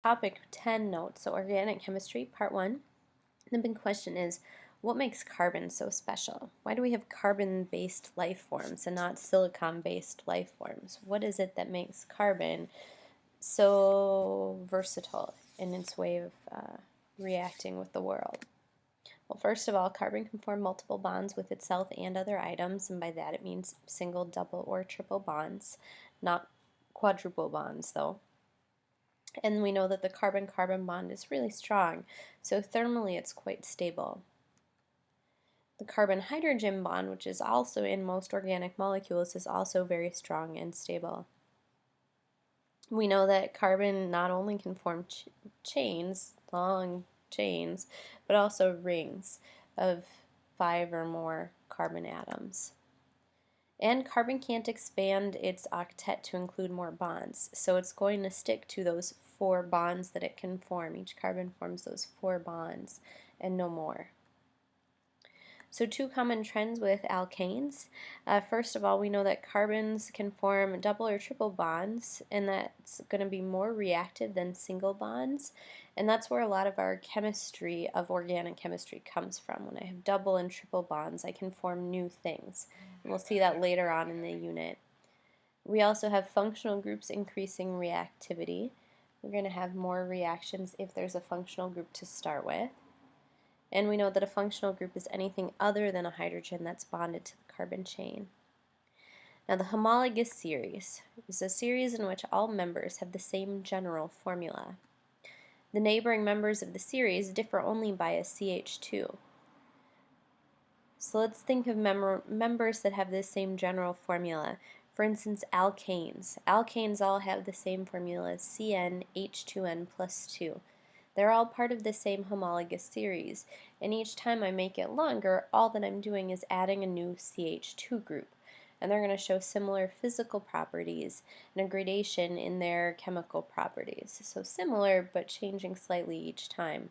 Topic 10 notes, so organic chemistry, part 1. The big question is, what makes carbon so special? Why do we have carbon-based life forms and not silicon-based life forms? What is it that makes carbon so versatile in its way of reacting with the world? Well, first of all, carbon can form multiple bonds with itself and other items, and by that it means single, double, or triple bonds, not quadruple bonds, though. And we know that the carbon-carbon bond is really strong, so thermally it's quite stable. The carbon-hydrogen bond, which is also in most organic molecules, is also very strong and stable. We know that carbon not only can form chains, long chains, but also rings of 5 or more carbon atoms. And carbon can't expand its octet to include more bonds, so it's going to stick to those 4 bonds that it can form. Each carbon forms those 4 bonds and no more. So 2 common trends with alkanes. First of all, we know that carbons can form double or triple bonds, and that's going to be more reactive than single bonds. And that's where a lot of our chemistry of organic chemistry comes from. When I have double and triple bonds, I can form new things. And we'll see that later on in the unit. We also have functional groups increasing reactivity. We're going to have more reactions if there's a functional group to start with. And we know that a functional group is anything other than a hydrogen that's bonded to the carbon chain. Now, the homologous series is a series in which all members have the same general formula. The neighboring members of the series differ only by a CH2. So let's think of members that have the same general formula. For instance, alkanes. Alkanes all have the same formula, CnH2n plus 2. They're all part of the same homologous series, and each time I make it longer, all that I'm doing is adding a new CH2 group. And they're going to show similar physical properties and a gradation in their chemical properties. So similar, but changing slightly each time.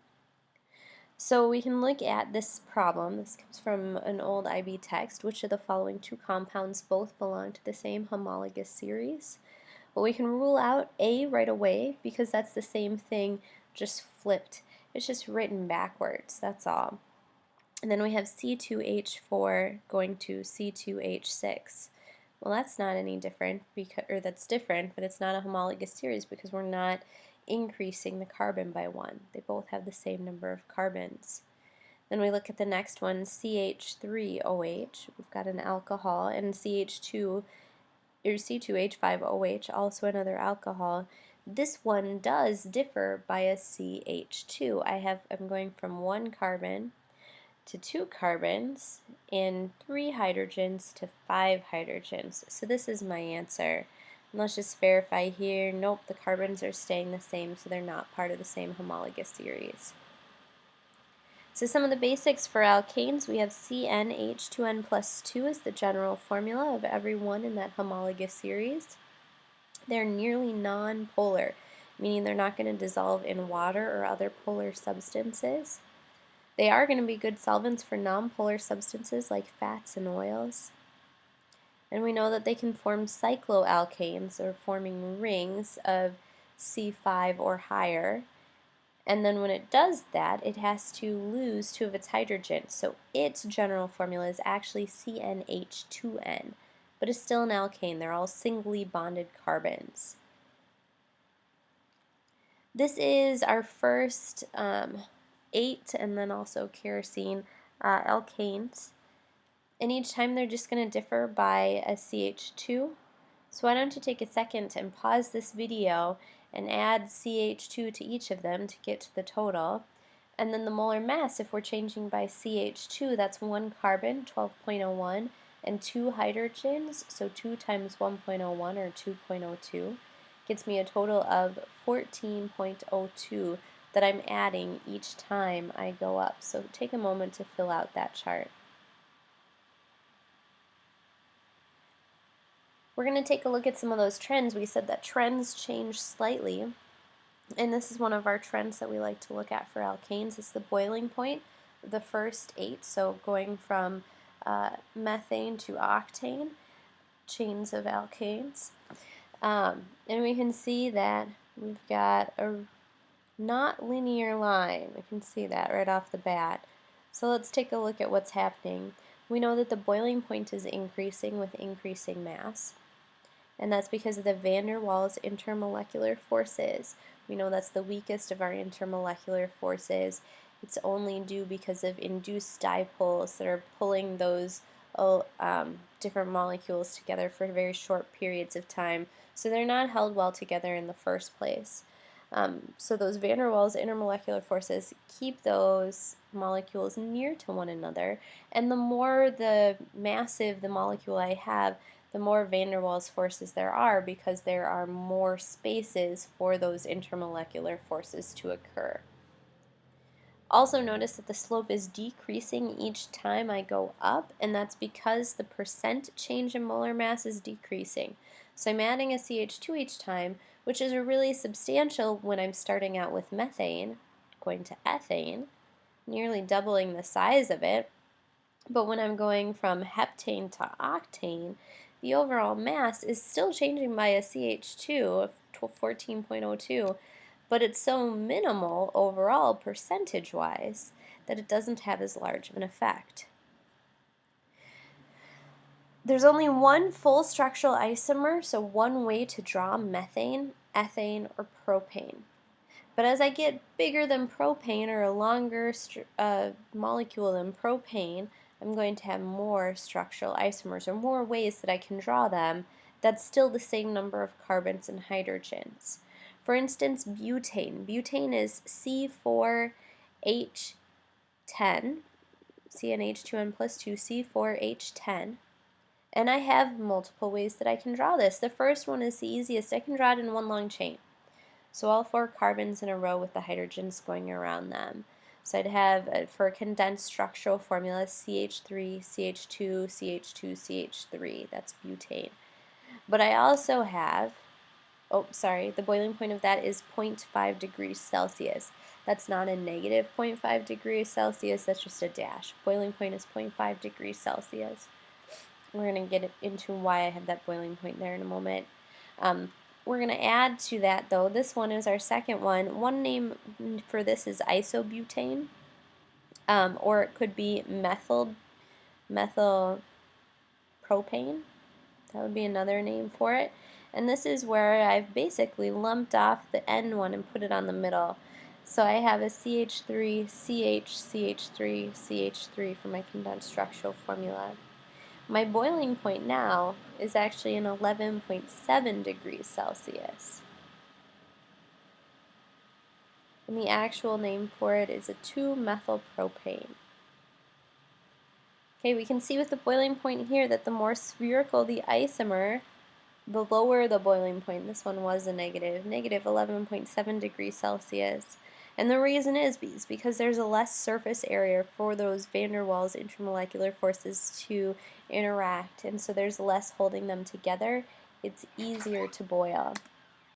So we can look at this problem. This comes from an old IB text. Which of the following 2 compounds both belong to the same homologous series? Well, we can rule out A right away because that's the same thing, just flipped. It's just written backwards, that's all. And then we have C2H4 going to C2H6. Well, that's not any different, or that's different, but it's not a homologous series because we're not increasing the carbon by 1. They both have the same number of carbons. Then we look at the next one, CH3OH. We've got an alcohol, and CH2 or C2H5OH, also another alcohol. This one does differ by a CH2. I'm going from 1 carbon to 2 carbons and 3 hydrogens to 5 hydrogens. So this is my answer. And let's just verify here. Nope, the carbons are staying the same, so they're not part of the same homologous series. So some of the basics for alkanes, we have CnH2n plus 2 is the general formula of every one in that homologous series. They're nearly non-polar, meaning they're not going to dissolve in water or other polar substances. They are going to be good solvents for non-polar substances like fats and oils. And we know that they can form cycloalkanes, or forming rings of C5 or higher. And then when it does that, it has to lose 2 of its hydrogens. So its general formula is actually CnH2n, but it's still an alkane. They're all singly bonded carbons. This is our first 8 and then also kerosene alkanes. And each time they're just going to differ by a CH2. So why don't you take a second and pause this video and add CH2 to each of them to get to the total. And then the molar mass, if we're changing by CH2, that's 1 carbon, 12.01, and 2 hydrogens, so 2 times 1.01 or 2.02, gets me a total of 14.02 that I'm adding each time I go up. So take a moment to fill out that chart. We're going to take a look at some of those trends. We said that trends change slightly, and this is one of our trends that we like to look at for alkanes. It's the boiling point, the first 8, so going from methane to octane, chains of alkanes. And we can see that we've got a not linear line. We can see that right off the bat. So let's take a look at what's happening. We know that the boiling point is increasing with increasing mass, and that's because of the van der Waals intermolecular forces. We know that's the weakest of our intermolecular forces. It's only due because of induced dipoles that are pulling those different molecules together for very short periods of time. So they're not held well together in the first place. So those van der Waals intermolecular forces keep those molecules near to one another, and the more the massive the molecule I have, the more van der Waals forces there are, because there are more spaces for those intermolecular forces to occur. Also notice that the slope is decreasing each time I go up, and that's because the percent change in molar mass is decreasing. So I'm adding a CH2 each time, which is really substantial when I'm starting out with methane, going to ethane, nearly doubling the size of it. But when I'm going from heptane to octane, the overall mass is still changing by a CH2 of 14.02, but it's so minimal overall percentage-wise that it doesn't have as large of an effect. There's only one full structural isomer, so one way to draw methane, ethane, or propane. But as I get bigger than propane, or a longer molecule than propane, I'm going to have more structural isomers, or more ways that I can draw them. That's still the same number of carbons and hydrogens. For instance, butane. Butane is C4H10, CnH2n plus 2, C4H10. And I have multiple ways that I can draw this. The first one is the easiest. I can draw it in one long chain. So all 4 carbons in a row with the hydrogens going around them. So I'd have, for a condensed structural formula, CH3, CH2, CH2, CH3. That's butane. But I also have, the boiling point of that is 0.5 degrees Celsius. That's not a negative 0.5 degrees Celsius, that's just a dash. Boiling point is 0.5 degrees Celsius. We're going to get into why I have that boiling point there in a moment. We're going to add to that, though. This one is our second one. One name for this is isobutane, or it could be methyl propane. That would be another name for it. And this is where I've basically lumped off the N one and put it on the middle. So I have a CH3, CH, CH3, CH3 for my condensed structural formula. My boiling point now is actually an 11.7 degrees Celsius. And the actual name for it is a 2-methylpropane. Okay, we can see with the boiling point here that the more spherical the isomer, the lower the boiling point. This one was a negative 11.7 degrees Celsius. And the reason is because there's a less surface area for those van der Waals intermolecular forces to interact, and so there's less holding them together. It's easier to boil.